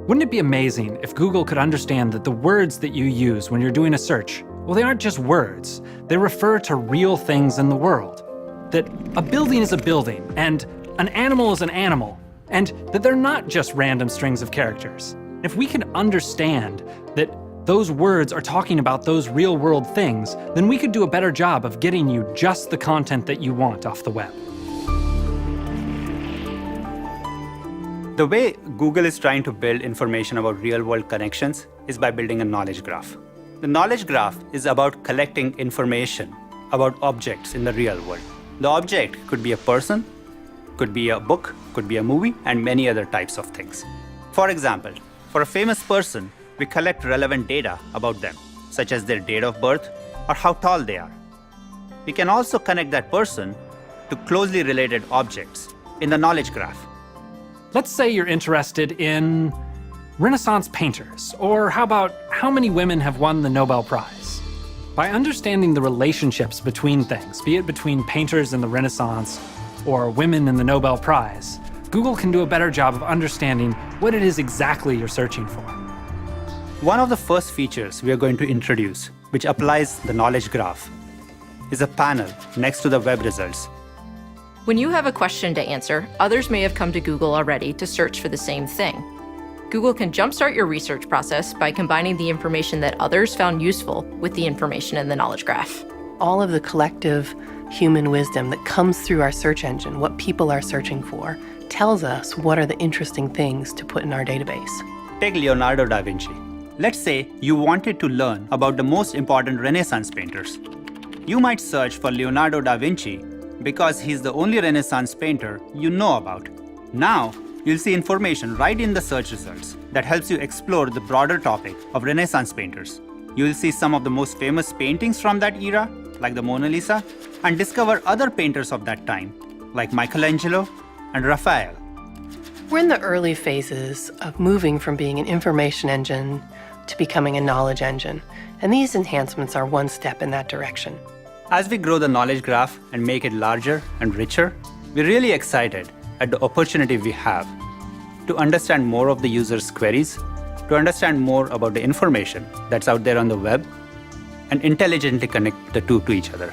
Wouldn't it be amazing if Google could understand that the words that you use when you're doing a search, well, they aren't just words. They refer to real things in the world. That a building is a building, and an animal is an animal, and that they're not just random strings of characters. If we can understand that those words are talking about those real-world things, then we could do a better job of getting you just the content that you want off the web. The way Google is trying to build information about real-world connections is by building a knowledge graph. The knowledge graph is about collecting information about objects in the real world. The object could be a person, could be a book, could be a movie, and many other types of things. For example, for a famous person, we collect relevant data about them, such as their date of birth or how tall they are. We can also connect that person to closely related objects in the knowledge graph. Let's say you're interested in Renaissance painters, or how about how many women have won the Nobel Prize? By understanding the relationships between things, be it between painters in the Renaissance or women in the Nobel Prize, Google can do a better job of understanding what it is exactly you're searching for. One of the first features we are going to introduce, which applies the knowledge graph, is a panel next to the web results. When you have a question to answer, others may have come to Google already to search for the same thing. Google can jumpstart your research process by combining the information that others found useful with the information in the knowledge graph. All of the collective human wisdom that comes through our search engine, what people are searching for, tells us what are the interesting things to put in our database. Take Leonardo da Vinci. Let's say you wanted to learn about the most important Renaissance painters. You might search for Leonardo da Vinci because he's the only Renaissance painter you know about. Now, you'll see information right in the search results that helps you explore the broader topic of Renaissance painters. You'll see some of the most famous paintings from that era, like the Mona Lisa, and discover other painters of that time, like Michelangelo and Raphael. We're in the early phases of moving from being an information engine to becoming a knowledge engine, and these enhancements are one step in that direction. As we grow the knowledge graph and make it larger and richer, we're really excited at the opportunity we have to understand more of the user's queries, to understand more about the information that's out there on the web, and intelligently connect the two to each other.